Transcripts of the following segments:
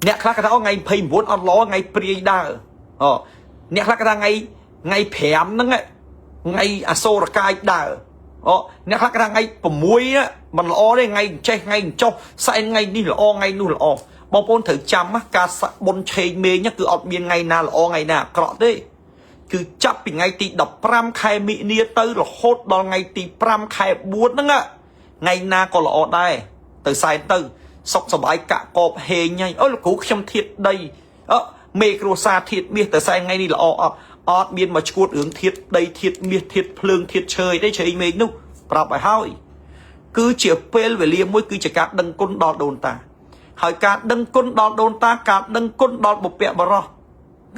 អ្នកខ្លះគេថាថ្ងៃ29អត់ល្អថ្ងៃព្រាយដើរអ្នកខ្លះគេថាថ្ងៃ5ហ្នឹងថ្ងៃអសូរកាយដើរអ្នកខ្លះគេថាថ្ងៃ6មិនល្អទេថ្ងៃចេះថ្ងៃចុះសែនថ្ងៃនេះល្អថ្ងៃនោះល្អបងប្អូនត្រូវចាំការបុណ្យឆេងមេញគឺអត់មានថ្ងៃណាល្អថ្ងៃណាអាក្រក់ទេគឺចាប់ពីថ្ងៃទី15ខែមិនិនាទៅរហូតដល់ថ្ងៃទី5ខែ4ហ្នឹងថ្ងៃណាក៏ល្អដែរទៅសែនទៅសុខសប្បាយកាក់កបហេងហើយលោកគ្រូខ្ញុំធៀបដីមេគ្រួសារធៀបមាសទៅសែនថ្ងៃនេះល្អអត់មានមកឈួតរឿងធៀបដីធៀបមាសធៀបភ្លើងធៀបឈើទេឆេងមេឃនោះប្រាប់ឲ្យហើយគឺជាពេលវេលាមួយគឺជាការដឹងគុណដល់ដូនតាហើយការដឹងគុណដល់ដូនតាការដឹងគុណដល់បុព្វបុរស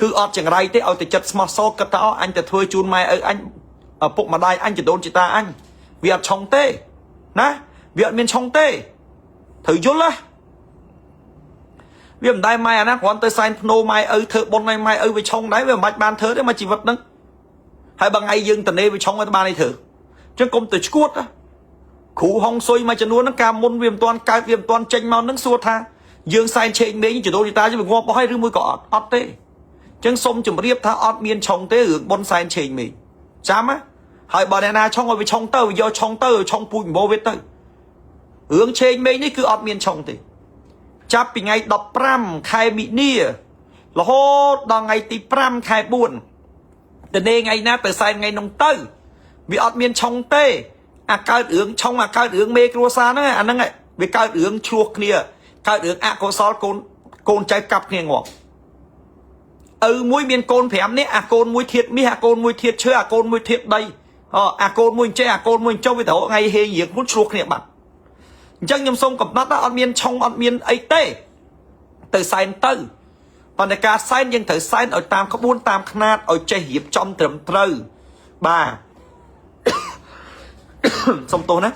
គឺអត់ចង្រៃទេឲ្យតែចិត្តស្មោះសរគិតថាអញទៅធ្វើជូនម៉ែឪអញឪពុកម្ដាយអញចដូនជីតាអញវាអត់ឆុងទេណាវាអត់មានឆុងទេត្រូវយល់ណាវាមិនដែរម៉ែអាណាគ្រាន់ទៅសែនភ្នោម៉ែឪធ្វើបុណ្យឲ្យម៉ែឪវាឆុងដែរវាមិនបាច់បានធ្វើទេមកជីវិតហ្នឹងហើយបើថ្ងៃយើងតនេវាឆុងឲ្យបានអីធ្វើអញ្ចឹងកុំទៅឈួតគ្រូហុងស៊ុយមួយចំនួនហ្នឹងការមុនវាមិនទាន់កើតវាមិនទាន់ចេញមកហ្នឹងសួរថាយើងសែនឆេងមេងចដូនជីតាយើងងាប់បោះហើយឬមួយក៏អត់ទេអញ្ចឹងសូមជម្រាបថាអត់មានឆុងទេរឿងបុណ្យសែនឆេងមេងចាំណាហើយបើអ្នកណាឆុងឲ្យវាឆុងទៅយកឆុងទៅឆុងពូជម្បោវាទៅរឿងឆេងមេងនេះគឺអត់មានឆុងទេចាប់ពីថ្ងៃ15ខែមិនិនារហូតដល់ថ្ងៃទី5ខែ4តនេថ្ងៃណាទៅសែនថ្ងៃនោះទៅវាអត់មានឆុងទេអាកើតរឿងឆុងអាកើតរឿងមេគ្រួសារហ្នឹងអាហ្នឹងវាកើតរឿងឆ្លោះគ្នាកើតរឿងអកុសលកូនចៅកាប់គ្នាងាប់ឪមួយមានកូន5នាក់អាកូនមួយធៀបមាសអាកូនមួយធៀបឈើអាកូនមួយធៀបដីអាកូនមួយចេះអាកូនមួយចុះវាទៅថ្ងៃហេរៀងខ្លួនឆ្លោះគ្នាបាត់អញ្ចឹងខ្ញុំសូមកំណត់ថាអត់មានឆុងអត់មានអីទេទៅសែនទៅប៉ុន្តែការសែនយើងត្រូវសែនឲ្យតាមក្បួនតាមខ្នាតឲ្យចេះរៀបចំត្រឹមត្រូវបាទសុំទោសណា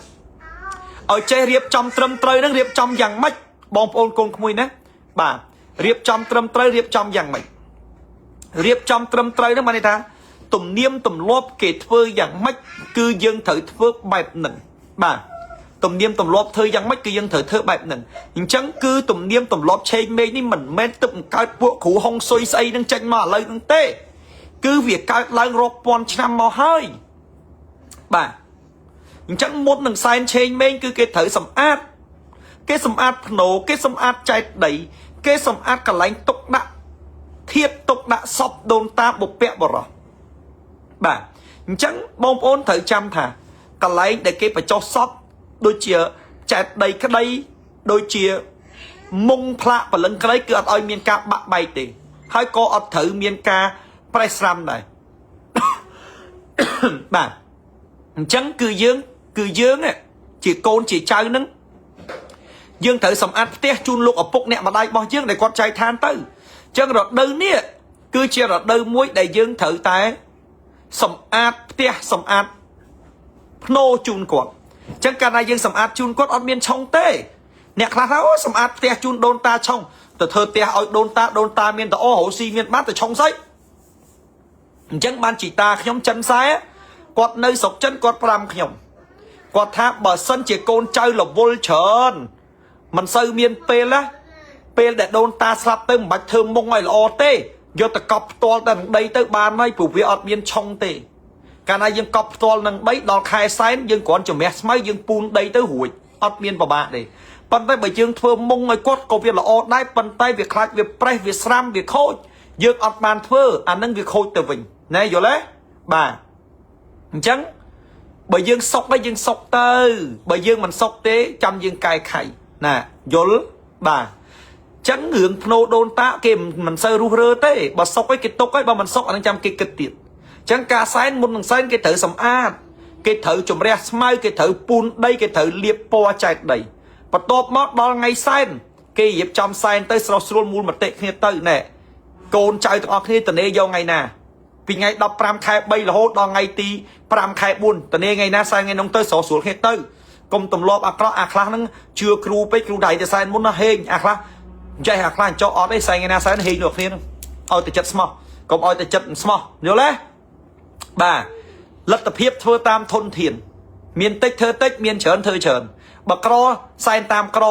ឲ្យចេះរៀបចំត្រឹមត្រូវហ្នឹងរៀបចំយ៉ាងម៉េចបងប្អូនកូនក្មួយណាបាទរៀបចំត្រឹមត្រូវរៀបចំយ៉ាងម៉េចរៀបចំត្រឹមត្រូវហ្នឹងបានន័យថាទំនៀមទម្លាប់គេធ្វើយ៉ាងម៉េចគឺយើងត្រូវធ្វើបែបហ្នឹងបាទទំនៀមទម្លាប់ធ្វើយ៉ាងម៉េចគឺយើងត្រូវធ្វើបែបហ្នឹងអញ្ចឹងគឺទំនៀមទម្លាប់ឆេងមេឃនេះមិនមែនទឹកបង្កើតពួកគ្រូហុងស៊ុយស្អីនឹងចេញមកឥឡូវហ្នឹងទេគឺវាកើតឡើងរាប់ពាន់ឆ្នាំមកហើយបាទអញ្ចឹងមុននឹងសែនឆេងមេឃគឺគេត្រូវសម្អាតគេសម្អាតភ្នោគេសម្អាតចែកដីគេសម្អាតកន្លែងទុកដាក់ធៀបទុកដាក់សពដូនតាបុព្វបុរសបាទអញ្ចឹងបងប្អូនត្រូវចាំថាកន្លែងដែលគេបញ្ចុះសពដូចជាចែកដីក្តីដូចជាមុងផ្លាកព្រលឹងក្តីគឺអត់ឲ្យមានការបាក់បែកទេហើយក៏អត់ត្រូវមានការប្រេះស្រាំដែរបាទអញ្ចឹងគឺយើងជាកូនជាចៅនឹងយើងត្រូវសម្អាតផ្ទះជូនលោកឪពុកអ្នកម្ដាយរបស់យើងដែលគាត់ចែកឋានទៅអញ្ចឹងរដូវនេះគឺជារដូវមួយដែលយើងត្រូវតែសម្អាតផ្ទះសម្អាតភ្នោជូនគាត់អញ្ចឹងកាលណាយើងសម្អាតជូនគាត់អត់មានឆុងទេអ្នកខ្លះថាអូសម្អាតផ្ទះជូនដូនតាឆុងទៅធ្វើផ្ទះឲ្យដូនតាមានតអរោស៊ីមានបាត់ទៅឆុងស្អីអញ្ចឹងបានជីតាខ្ញុំចិនសែគាត់នៅស្រុកចិនគាត់ប្រាំខ្ញុំគាត់ថាបើសិនជាកូនចៅរវល់ច្រើនមិនសូវមានពេលណាពេលដែលដូនតាស្លាប់ទៅមិនបាច់ធ្វើមុងឲ្យល្អទេយកទៅកប់ផ្ទាល់តែនឹងដីទៅបានហើយព្រោះវាអត់មានឆុងទេកាលណាយើងកប់ផ្ទាល់នឹងដីដល់ខែសែនយើងគ្រាន់ជំរះស្មៅយើងពូនដីទៅរួចអត់មានប្របាក់ទេប៉ុន្តែបើយើងធ្វើមុងឲ្យគាត់ក៏វាល្អដែរប៉ុន្តែវាខ្លាចវាប្រេះវាស្រាំវាខូចយើងអត់បានធ្វើអានឹងវាខូចទៅវិញណែយល់ទេបាទអញ្ចឹងបើយើងសុកដែរយើងសុកទៅបើយើងមិនសុកទេចាំយើងកែខៃណាយល់បាទចឹងរឿងភ្នោដូនតាគេមិនសូវរុះរើទេបើសុកឯងគេទុកឯងបើមិនសុកអានឹងចាំគេគិតទៀតចឹងការសែនមុននឹងសែនគេត្រូវសម្អាតគេត្រូវជំរះស្មៅគេត្រូវពូនដីគេត្រូវលាបពណ៌ចែកដីបន្ទាប់មកដល់ថ្ងៃសែនគេរៀបចំសែនទៅស្រស់ស្រួលមូលមតិគ្នាទៅណែកូនចៅទាំងអស់គ្នាតនេយកថ្ងៃណាពីថ្ងៃ15ខែ3រហូតដល់ថ្ងៃទី5ខែ4តនេថ្ងៃណាសែនថ្ងៃនោះទៅស្រស់ស្រួលគ្នាទៅកុំទម្លាប់អាក្រក់អាខ្លះហ្នឹងជឿគ្រូពេកគ្រូដៃទៅសែនមុនណាហេងអាខ្លះចេះអាខ្លះចោអត់ទេសែនថ្ងៃណាសែនហេងលោកគ្នាហ្នឹងឲ្យតែចិត្តស្មោះកុំឲ្យតែចិត្តស្មោះយល់ទេបាទលទ្ធភាពធ្វើតាមធនធានមានតិចធ្វើតិចមានច្រើនធ្វើច្រើនបើក្រសែនតាមក្រ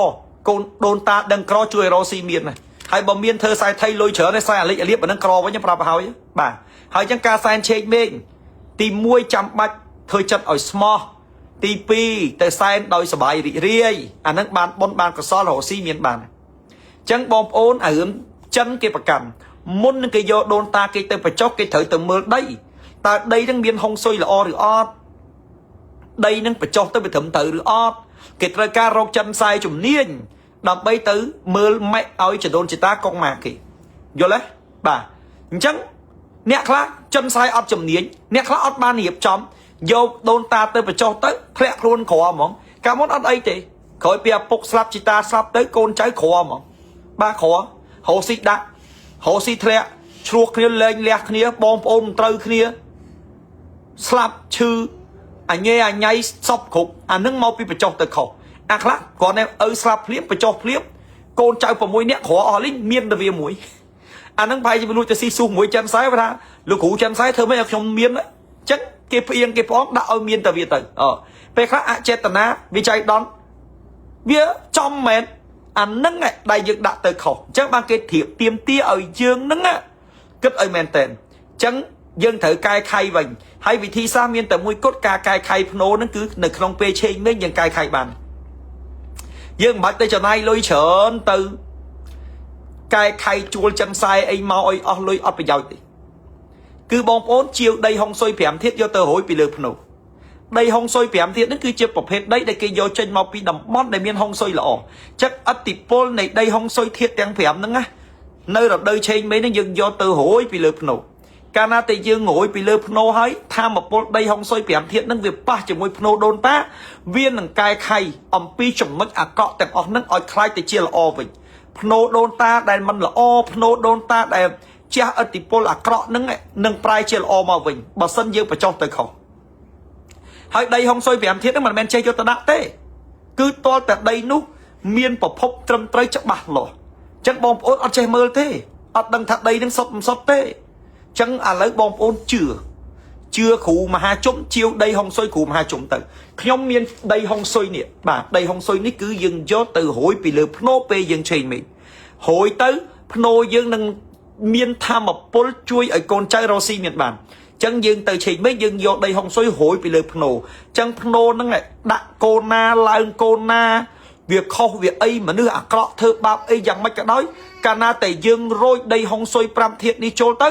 កូនដូនតាដឹងក្រជួយរកស៊ីមានណា ហើយបើមានធ្វើខ្សែថៃលុយច្រើនខ្សែអាលិចអាលៀបអានឹងក្រវិញប្រាប់ឲ្យបាទហើយអញ្ចឹងការសែនឆេកមេឃទី1ចាំបាច់ធ្វើចិត្តឲ្យស្មោះទី2ទៅសែនដោយសบายរីករាយអានឹងបានបុណ្យបានកុសលរកស៊ីមានបានអញ្ចឹងបងប្អូនអារឿងចិនគេប្រកាន់មុននឹងគេយកដូនតាគេទៅបញ្ចុះគេត្រូវទៅមើលដីតើដីនឹងមានហុងស៊ុយល្អឬអត់ដីនឹងបញ្ចុះទៅវាត្រឹមត្រូវឬអត់គេត្រូវការរកចិនផ្សាយជំនាញដើម្បីទៅមើលម៉ែឲ្យចដូនចតាកុងម៉ាគេយល់ទេបាទអញ្ចឹងអ្នកខ្លះចិនផ្សាយអត់ជំនាញអ្នកខ្លះអត់បានរៀបចំយកដូនតាទៅបញ្ចុះទៅធ្លាក់ខ្លួនក្រហ្មងកាលមុនអត់អីទេក្រោយពីឪពុកស្លាប់ជីតាស្លាប់ទៅកូនចៅក្រហ្មងបាទក្រហោស៊ីដាក់ហោស៊ីធ្លាក់ឆ្លោះគ្នាលែងលះគ្នាបងប្អូនមិនត្រូវគ្នាស្លាប់ឈឺអញអញៃសពគ្រប់អានឹងមកពីបញ្ចុះទៅខុសអាខ្លះគ្រាន់តែឪស្លាប់ភ្លាមបញ្ចុះភ្លាមកូនចៅ6នាក់ក្រអស់លីងមានតែវាមួយអានឹងប្រហែលជាលួចទៅស៊ីស៊ូមួយចិនសែថាលោកគ្រូចិនសែធ្វើម៉េចឲ្យខ្ញុំមានអញ្ចឹងគេផ្អៀងគេផ្អងដាក់ឲ្យមានតែវាទៅពេលខ្លះអចេតនាវិច័យដនវាចំមែនអានឹងដែលយើងដាក់ទៅខុសអញ្ចឹងបានគេធៀបទៀមទាឲ្យយើងនឹងគិតឲ្យមែនតើអញ្ចឹងយើងត្រូវកែខៃវិញហើយវិធីសាស្ត្រមានតែមួយគត់ការកែខៃភ្នោនឹងគឺនៅក្នុងពេលឆេងវិញយើងកែខៃបានយើងមិនបាច់ទៅចំណាយលុយច្រើនទៅកែខៃជួលចិនផ្សាយអីមកឲ្យអស់លុយអត់ប្រយោជន៍ទេគឺបងប្អូនជាវដីហុងស៊ុយ5ធាតុយកទៅរយពីលើភ្នោដីហុងស៊ុយ5ធាតុនេះគឺជាប្រភេទដីដែលគេយកចេញមកពីតំបន់ដែលមានហុងស៊ុយល្អចឹងឥទ្ធិពលនៃដីហុងស៊ុយធាតុទាំង5ហ្នឹងណានៅរដូវឆេងមេនេះយើងយកទៅរយពីលើភ្នោកាលណាតែយើងរយពីលើភ្នោហើយធម្មពលដីហុងស៊ុយ5ធាតុហ្នឹងវាប៉ះជាមួយភ្នោដូនតាវានឹងកែខៃអំពីចំណុចអាក្រក់ទាំងអស់ហ្នឹងឲ្យคล้ายទៅជាល្អវិញភ្នោដូនតាដែលមិនល្អភ្នោដូនតាដែលជះឥទ្ធិពលអាក្រក់ហ្នឹងនឹងប្រែជាល្អមកវិញបើសិនយើងបញ្ចុះទៅខុសហើយដីហុងស៊ុយ5ធាតុហ្នឹងមិនមែនចេះយកទៅដាក់ទេគឺតលតែដីនោះមានប្រភពត្រឹមត្រូវច្បាស់លាស់អញ្ចឹងបងប្អូនអត់ចេះមើលទេអត់ដឹងថាដីហ្នឹងសុទ្ធមិនសុទ្ធទេអញ្ចឹងឥឡូវបងប្អូនជឿគ្រូមហាជុំជាវដីហុងស៊ុយគ្រូមហាជុំទៅខ្ញុំមានដីហុងស៊ុយនេះបាទដីហុងស៊ុយនេះគឺយើងយកទៅរយពីលើភ្នោពេលយើងឆេងមេឃរយទៅភ្នោយើងនឹងមានធម្មពលជួយឲ្យកូនចៅរស់ស៊ីមានបានអញ្ចឹងយើងទៅឆេងមេឃយើងយកដីហុងស៊ុយរយពីលើភ្នោអញ្ចឹងភ្នោហ្នឹងដាក់កូនណាឡើងកូនណាវាខុសវាអីមនុស្សអាក្រក់ធ្វើបាបអីយ៉ាងម៉េចក៏ដោយកាលណាតែយើងរយដីហុងស៊ុយ5ធាតុនេះចូលទៅ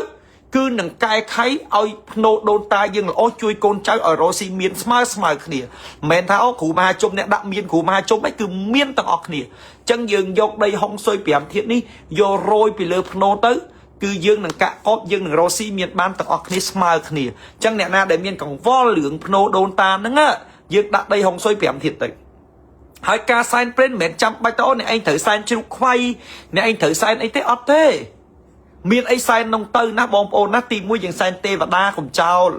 គឺនឹងកែខៃឲ្យភ្នោដូនតាយើងល្អជួយកូនចៅឲ្យរស់ស៊ីមានស្មើគ្នាមិនមែនថាគ្រូមហាជុំអ្នកដាក់មានគ្រូមហាជុំអីគឺមានទាំងអស់គ្នាអញ្ចឹងយើងយកដីហុងស៊ុយ5ធាតុនេះយករយពីលើភ្នោទៅគឺយើងនឹងកាក់កបយើងនឹងរស់ស៊ីមានបានទាំងអស់គ្នាស្មើគ្នាអញ្ចឹងអ្នកណាដែលមានកង្វល់រឿងភ្នោដូនតាហ្នឹងយើងដាក់ដីហុងស៊ុយ5ធាតុទៅហើយការសែនព្រេនមិនមែនចាំបាច់ទៅអូនអ្នកឯងត្រូវសែនជ្រូកខ្វៃអ្នកឯងត្រូវសែនអីទេអត់ទេមានអីសែននងទៅណាបងប្អូនណាទី1យើងសែនទេវតាកុំចោល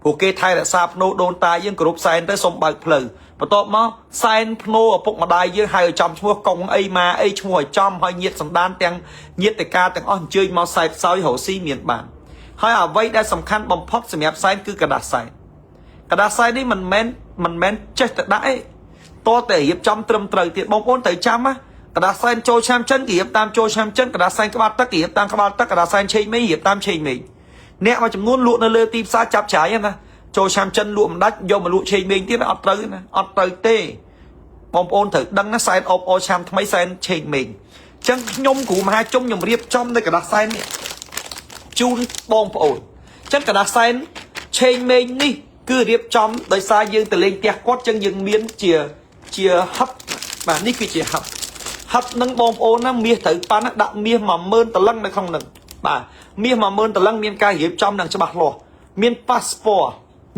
ព្រោះគេថែរក្សាភ្នោដូនតាយើងគ្រប់សែនទៅសុំបើកផ្លូវបន្ទាប់មកសែនភ្នោឪពុកម្ដាយយើងហៅឲ្យចំឈ្មោះកុងអីម៉ាអីឈ្មោះឲ្យចំហើយញាតសន្តានទាំងញាតិកាទាំងអស់អញ្ជើញមកសែបសោយរកស៊ីមានបានហើយអ្វីដែលសំខាន់បំផុតសម្រាប់សែនគឺกระดาษសែនកระดาษសែននេះមិនមែនចេះតែដាក់ទេតើតែរៀបចំត្រឹមត្រូវទៀតបងប្អូនត្រូវចាំណាกระดาษសែនចូលឆ្នាំចិនគេរៀបតាមចូលឆ្នាំចិនកระดาษសែนក្បាលទឹកគេរៀបតាមក្បាលទឹកกระดาษសែនឆេងមេរៀបតាមឆេងមេអ្នកមួយចំនួនលក់នៅលើទីផ្សារចាប់ច្រាយណាចូលឆ្នាំចិនលក់មិនដាច់យកមកលក់ឆេងមេទៀតអត់ត្រូវណាអត់ត្រូវទេបងប្អូនត្រូវដឹងណាសែនអបអឆ្នាំថ្មីសែនឆេងមេអញ្ចឹងខ្ញុំគ្រូមហាជុំខ្ញុំរៀបចំនៅกระดาษសែននេះជូនបងប្អូនអញ្ចឹងกระดาษសែនឆេងមេនេះគឺរៀបចំដោយសារយើងទៅលេងផ្ទះគាត់អញ្ចឹងយើងមានជាហឹបបាទនេះគឺជាហឹបនឹងបងប្អូនណាមាសត្រូវប៉ាន់ដាក់មាស10000តលឹងនៅក្នុងនឹងបាទមាស10000តលឹងមានការរៀបចំនឹងច្បាស់លាស់មានប៉ាសពត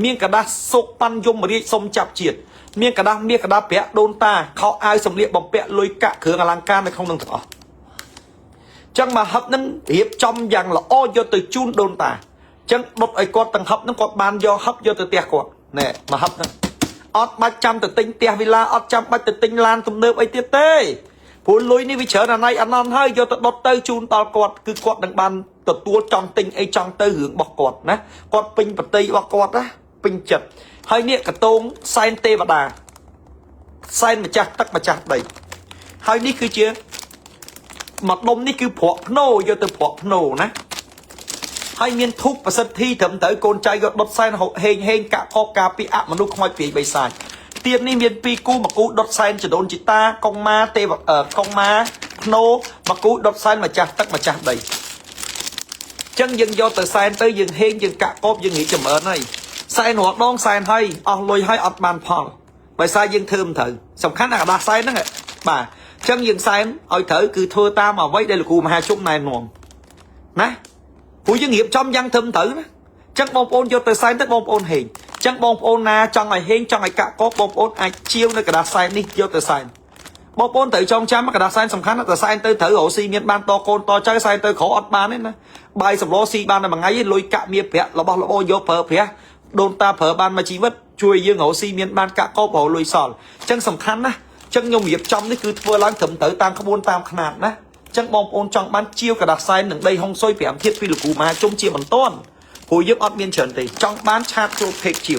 មានកដាស់សុកប៉ាន់យមរាជសុំចាប់ជាតិមានកដាស់មាសកដាស់ប្រាក់ដូនតាខោអាវសម្លៀកបំពាក់លុយកាក់គ្រឿងអលង្ការនៅក្នុងនឹងទាំងអស់ចឹងមកហឹបនឹងរៀបចំយ៉ាងល្អយកទៅជូនដូនតាចឹងដុតឲ្យគាត់ទាំងហឹបនឹងគាត់បានយកហឹបយកទៅផ្ទះគាត់ណែមកហឹបហ្នឹងអត់បាច់ចាំទៅទិញផ្ទះវិឡាអត់ចាំបាច់ទៅទិញឡានទំនើបអីទៀតទេព្រោះលុយនេះវាច្រើនអាណៃអាណន់ហើយយកទៅដុតទៅជូនដល់គាត់គឺគាត់នឹងបានទទួលចង់ទិញអីចង់ទៅរឿងរបស់គាត់ណាគាត់ពេញបតីរបស់គាត់ណាពេញចិត្តហើយនេះកតងសែនទេវតាសែនម្ចាស់ទឹកម្ចាស់ដីហើយនេះគឺជា mặt đông ní cứ phọt nô vô từ phọt nô ná hay miên thúc và sân thi thẩm tới con trai gọt đốt sen hên hên cả kho cà pi ạ mà lúc không ai bị bày xài tiền ní miên pi cu mà cu đốt sen chỉ đồn chỉ ta con ma tê vật ở con ma nô mà cu đốt sen mà chặt tất mà chặt đầy chân dân do từ sen tới dân hên dân cả cốp dân nghĩ chùm ở này sen hoạt đón sen hay lôi hay ọt bàn phong bài sai dân thơm thử sòng khán là bà sen đó nghe bà chân dân sen ôi thử cứ thua ta mà với đây là cụ mà hai chút này nuông nè phụ dân nghiệp trong dân thơm thử đó chân bông ôn vô từ sen tới bông ôn hình chân bông ôn na trong ngày hên trong ngày cả cốp bông ôn ai chiêu nơi cả đá sen đi vô từ sen bông ôn tự trong chăm cả đá sen sòng khán là từ sen tới thử ổ xi miên ban to côn to trái sen tới khổ ọt ban đấy nè bài sầm lô xi ban là bằng ngay lôi cạ miệt phe là bao vô phở phe đôn ta phở ban mà chỉ vất chui dương ổ xi miên ban cạ có bầu lùi sòn chân sầm khăn á chân nhung nghiệp trong đấy cứ vừa láng thẩm tới tam không tam khăn á chân bom ôn trong ban chiêu cả đặt sai nâng đây hông xôi phèm thiết phi lực cụ mà chung chia bằng tôn hồi giúp ọt miên trần thì trong ban chat cho phê chiều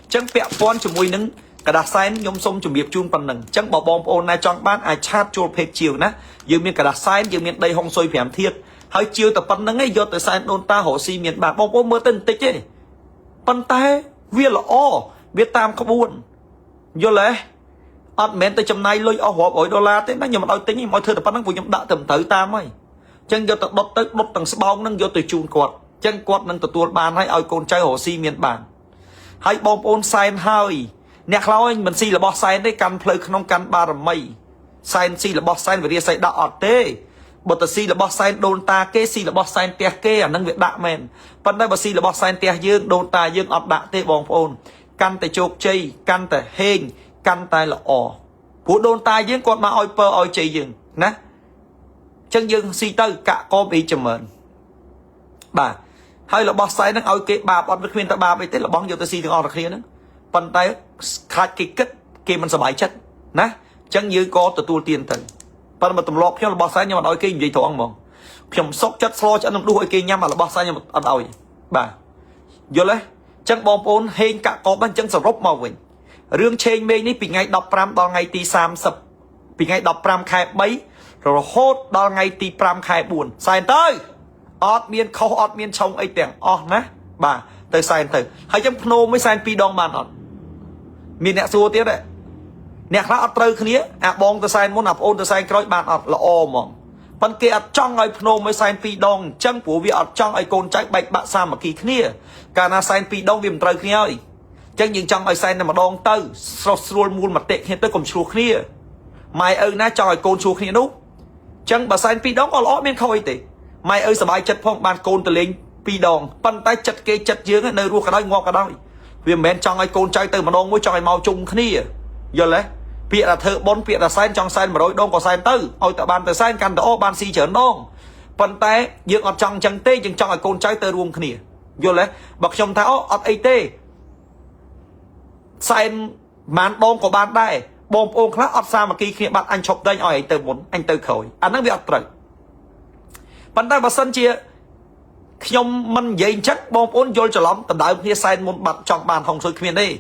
chân pẹ pon cho mùi nâng cả đặt sai nhung sông cho nghiệp chun phần nâng chân bỏ bom ôn này trong ban ai chat cho phê chiều ná dương miên cả đặt sai dương miên đây hông xôi phèm thiết hơi chiêu tập phần nâng ấy do từ sai đôn ta hồ xi miên bạc bom ôn mơ tinh tích ấy phần tay viên là biết tam không buồn vô lẽ ọt mến tới chấm nay lôi hộp ổi đô la thế nó nhưng mà đôi tính mọi thứ tập năng của nhóm đã tầm tới tam ấy chân do tập đốt tới đốt tầng bóng nâng vô từ chun quạt chân quạt nâng từ tuôn bàn hay ôi con trai hồ xi miên bàn hay bom ôn sai hơi nè khao anh mình xì là boss sai đấy căn plei không căn ba rầm mây sai xì là boss sai về đi sai đọt tê bột tờ xì là boss sai đôn ta kê xì là boss sai tia kê à nâng việc đạ men phần đây bột xì là boss sai tia dương đôn ta dương ọt đạ tê bom ôn căn tại chục chay căn tại hên căn tại là của đôn ta dương con mà oi pơ oi chay dương nè chân dương xì tới cả con bị chầm mền bà hay là boss sai nó oi kê bà bọn được khuyên ta bà bây tết là bóng vô tờ xì thường ọt kia nữa phần tay khai cái kết kia mình sẽ bài chất nè chân dương có từ tua tiền thần phần mà tụm lọp theo là boss sai nhưng mà oi kê gì thôi mong phèm sốc chất slo cho nó đu oi kê nhắm mà là boss sai nhưng mà ăn oi bà vô lấy chân bom ôn hên cả có ban chân sờ rốc màu mình riêng trên bên ní bị ngay đọc pram đo ngay ti sam sập bị ngay đọc pram khai bấy rồi hốt đo ngay ti pram khai buồn sai tới ọt miên khâu ọt miên trong ấy tiền nè bà tới sai tới hay trong nô mới sai pi đong bàn ọt miên nẹt xua tiếp đấy nẹt lá ọt trơ khía bong tới sai muốn nạp ôn tới sai coi bàn ọt là mỏng phần kia trong ấy nô mới sai pi đong chân của việc ọt trong ấy côn trái bạch bạ sa mà kỳ khía cả na sai pi đong viêm trơ khía ơi chân những trong ấy sai mà đong tới sôi muôn mặt tệ hiện tới cùng chua khía mai ơi na cho ấy côn chua khía đúng chân bà sai pi đong có lõ miên khôi tệ mai ơi sờ bài chất phong bàn côn từ lên pi đong pan tay chất kê chất dướng nơi ruột cả đây ngon cả đây vì mến trong ấy côn trái từ mà đong mới cho ấy màu chung khía giờ lấy việc là thợ bốn việc là sai trong sai mà đôi đông có sai tư ôi tại bàn từ sai căn đó ban si chởn đông phần té dựng ở trong chân tê nhưng trong là côn trái tơ ruộng khỉ vô lấy bậc trong tháo ở ấy tê sai màn đông của bàn đây bom ôm khác ở xa mà khi bạn anh chọc đây ở từ muốn anh từ khởi anh đang bị ập trời phần tay bà sân chia nhom mình dây chắc bom ôn vô cho lắm tầm đại kia sai một bật trong bàn hồng sôi khuyên đi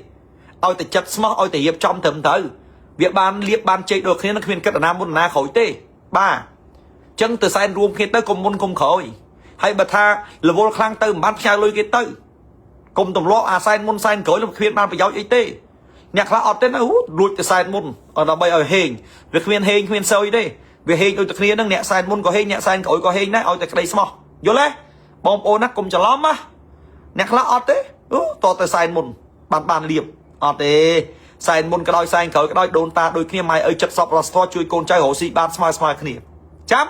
ôi từ chất smart ôi từ hiệp trong thầm thử việc ban liệp ban chơi được khi nó khuyên kết ở nam môn na khối tê ba chân từ sai ruộng khi tới cùng môn cùng khởi hay bật tha là vô khang từ ban khai lôi cái tới cùng tầm lo sai môn sai khởi là khuyên ban phải giáo y tê nhạc là ọt tên nó đuổi từ sai môn ở đó bây ở hình việc khuyên sôi đi việc hình ôi từ khi nó nhẹ sai môn có hình nhẹ sai khởi có hình đấy ôi từ đây smart vô lấy bom ô nát cùng cho lắm á nhạc là ọt thế to từ sai môn ban liệp ọt thế sai môn cái đôi sai khởi cái đôi đồn ta đôi kia mày ơi chất sọc là to chui con trai hổ xị ban smile kia chắp